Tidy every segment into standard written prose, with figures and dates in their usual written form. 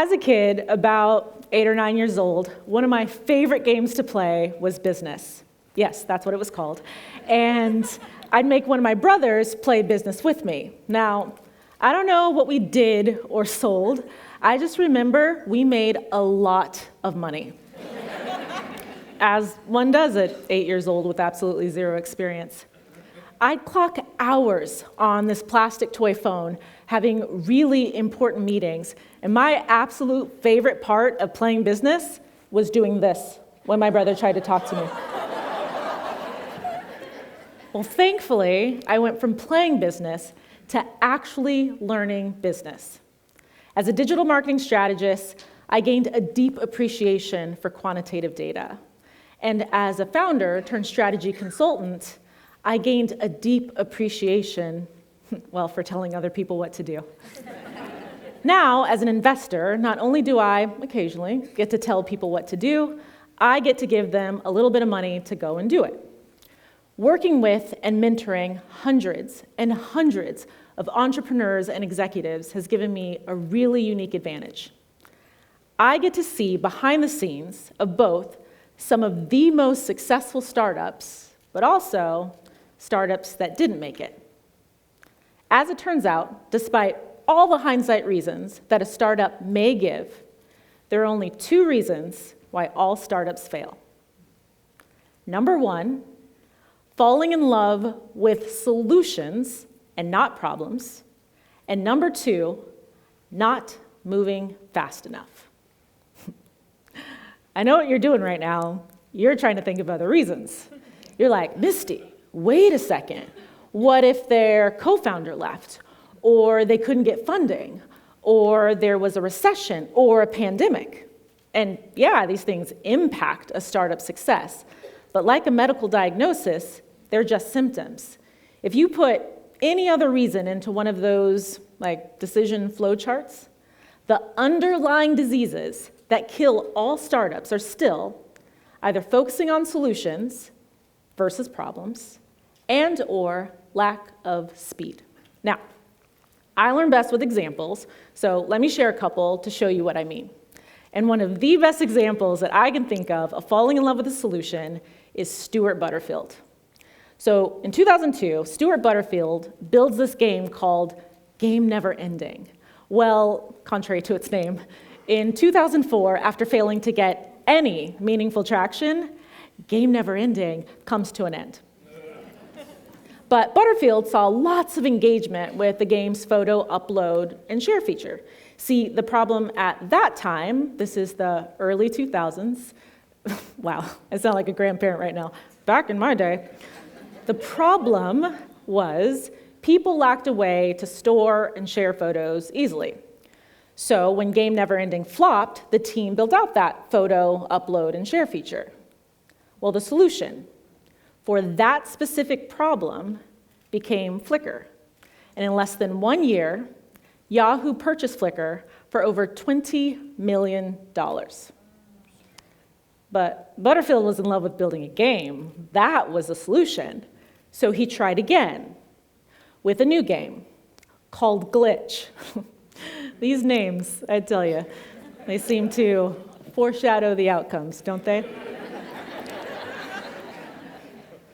As a kid, about 8 or 9 years old, one of my favorite games to play was Business. Yes, that's what it was called. And I'd make one of my brothers play Business with me. Now, I don't know what we did or sold. I just remember we made a lot of money. As one does at 8 years old with absolutely zero experience. I'd clock hours on this plastic toy phone having really important meetings, and my absolute favorite part of playing Business was doing this when my brother tried to talk to me. Well, thankfully, I went from playing Business to actually learning business. As a digital marketing strategist, I gained a deep appreciation for quantitative data. And as a founder turned strategy consultant, I gained a deep appreciation, well, for telling other people what to do. Now, as an investor, not only do I occasionally get to tell people what to do, I get to give them a little bit of money to go and do it. Working with and mentoring hundreds and hundreds of entrepreneurs and executives has given me a really unique advantage. I get to see behind the scenes of both some of the most successful startups, but also startups that didn't make it. As it turns out, despite all the hindsight reasons that a startup may give, there are only 2 reasons why all startups fail. Number 1, falling in love with solutions and not problems. And number 2, not moving fast enough. I know what you're doing right now. You're trying to think of other reasons. You're like, Misty, wait a second. What if their co-founder left, or they couldn't get funding, or there was a recession or a pandemic? And yeah, these things impact a startup success. But like a medical diagnosis, they're just symptoms. If you put any other reason into one of those like decision flow charts, the underlying diseases that kill all startups are still either focusing on solutions versus problems and or lack of speed. Now, I learn best with examples, so let me share a couple to show you what I mean. And one of the best examples that I can think of falling in love with a solution is Stuart Butterfield. So in 2002, Stuart Butterfield builds this game called Game Never Ending. Well, contrary to its name, in 2004, after failing to get any meaningful traction, Game Never Ending comes to an end. But Butterfield saw lots of engagement with the game's photo upload and share feature. See, the problem at that time, this is the early 2000s. Wow, I sound like a grandparent right now. Back in my day, the problem was people lacked a way to store and share photos easily. So when Game Never Ending flopped, the team built out that photo upload and share feature. Well, the solution for that specific problem became Flickr. And in less than 1 year, Yahoo purchased Flickr for over $20 million. But Butterfield was in love with building a game. That was a solution. So he tried again with a new game called Glitch. These names, I tell you, they seem to foreshadow the outcomes, don't they?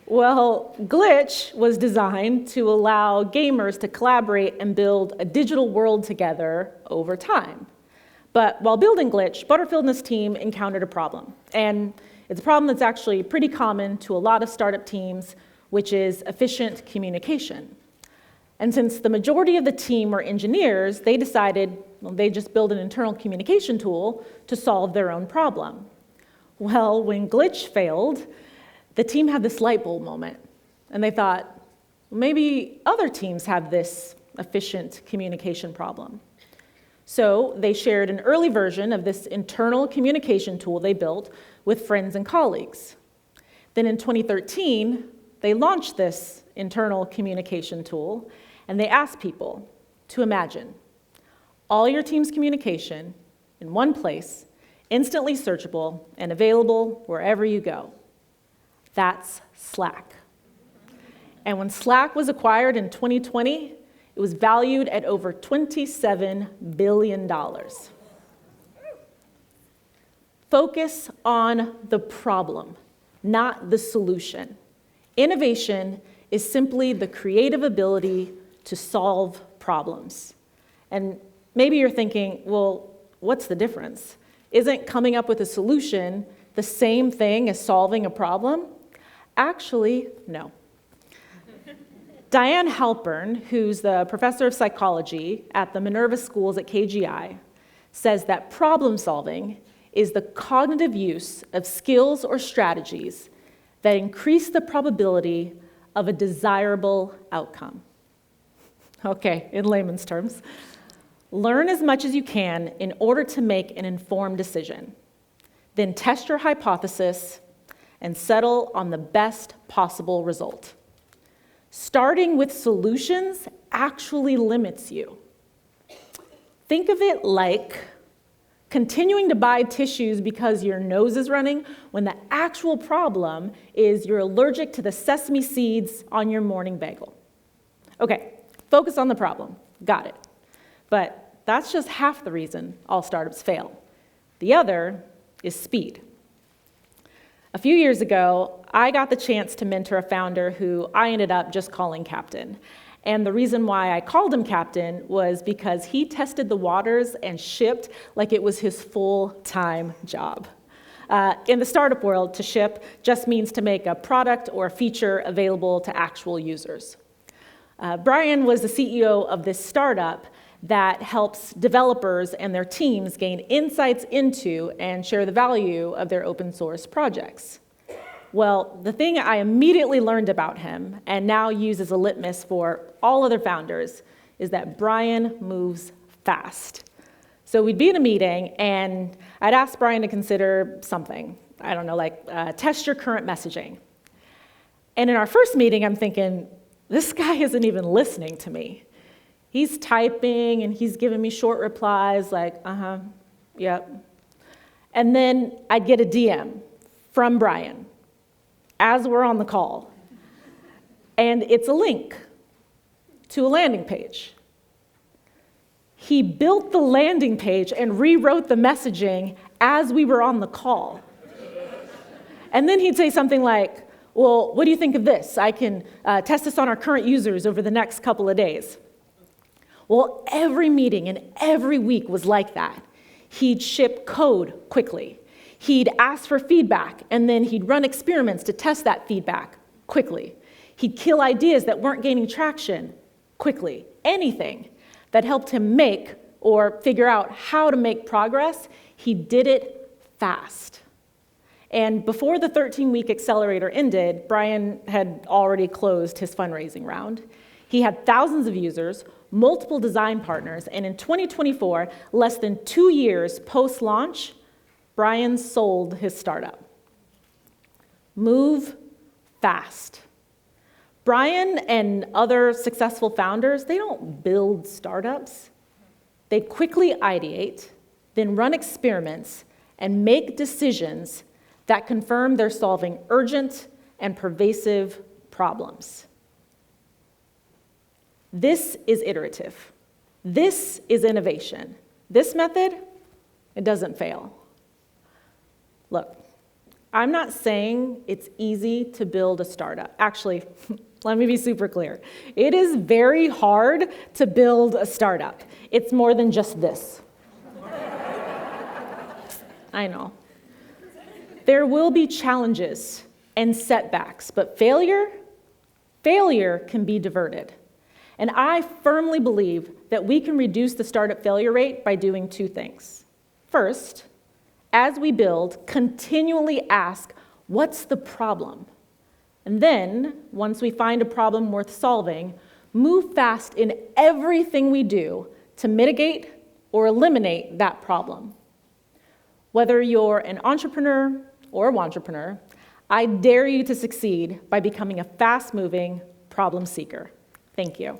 Well, Glitch was designed to allow gamers to collaborate and build a digital world together over time. But while building Glitch, Butterfield and his team encountered a problem. And it's a problem that's actually pretty common to a lot of startup teams, which is efficient communication. And since the majority of the team were engineers, they decided they'd just build an internal communication tool to solve their own problem. Well, when Glitch failed, the team had this light bulb moment, and they thought, well, maybe other teams have this efficient communication problem. So they shared an early version of this internal communication tool they built with friends and colleagues. Then in 2013, they launched this internal communication tool, and they asked people to imagine all your team's communication in one place, instantly searchable and available wherever you go. That's Slack. And when Slack was acquired in 2020, it was valued at over $27 billion. Focus on the problem, not the solution. Innovation is simply the creative ability to solve problems. And maybe you're thinking, well, what's the difference? Isn't coming up with a solution the same thing as solving a problem? Actually, no. Diane Halpern, who's the professor of psychology at the Minerva Schools at KGI, says that problem solving is the cognitive use of skills or strategies that increase the probability of a desirable outcome. Okay, in layman's terms, learn as much as you can in order to make an informed decision. Then test your hypothesis and settle on the best possible result. Starting with solutions actually limits you. Think of it like continuing to buy tissues because your nose is running when the actual problem is you're allergic to the sesame seeds on your morning bagel. Okay, focus on the problem. Got it. But that's just half the reason all startups fail. The other is speed. A few years ago, I got the chance to mentor a founder who I ended up just calling Captain. And the reason why I called him Captain was because he tested the waters and shipped like it was his full-time job. In the startup world, to ship just means to make a product or a feature available to actual users. Brian was the CEO of this startup that helps developers and their teams gain insights into and share the value of their open source projects. Well, the thing I immediately learned about him and now use as a litmus for all other founders is that Brian moves fast. So we'd be in a meeting and I'd ask Brian to consider something, I don't know, like test your current messaging. And in our first meeting, I'm thinking, this guy isn't even listening to me. He's typing and he's giving me short replies like, yep. And then I'd get a DM from Brian as we're on the call. And it's a link to a landing page. He built the landing page and rewrote the messaging as we were on the call. And then he'd say something like, well, what do you think of this? I can test this on our current users over the next couple of days. Well, every meeting and every week was like that. He'd ship code quickly. He'd ask for feedback, and then he'd run experiments to test that feedback quickly. He'd kill ideas that weren't gaining traction quickly. Anything that helped him make or figure out how to make progress, he did it fast. And before the 13-week accelerator ended, Brian had already closed his fundraising round. He had thousands of users, multiple design partners, and in 2024, less than 2 years post-launch, Brian sold his startup. Move fast. Brian and other successful founders, they don't build startups. They quickly ideate, then run experiments, and make decisions that confirm they're solving urgent and pervasive problems. This is iterative. This is innovation. This method, it doesn't fail. Look, I'm not saying it's easy to build a startup. Actually, let me be super clear. It is very hard to build a startup. It's more than just this. I know. There will be challenges and setbacks, but failure can be diverted. And I firmly believe that we can reduce the startup failure rate by doing two things. First, as we build, continually ask, what's the problem? And then, once we find a problem worth solving, move fast in everything we do to mitigate or eliminate that problem. Whether you're an entrepreneur or a wantrepreneur, I dare you to succeed by becoming a fast-moving problem seeker. Thank you.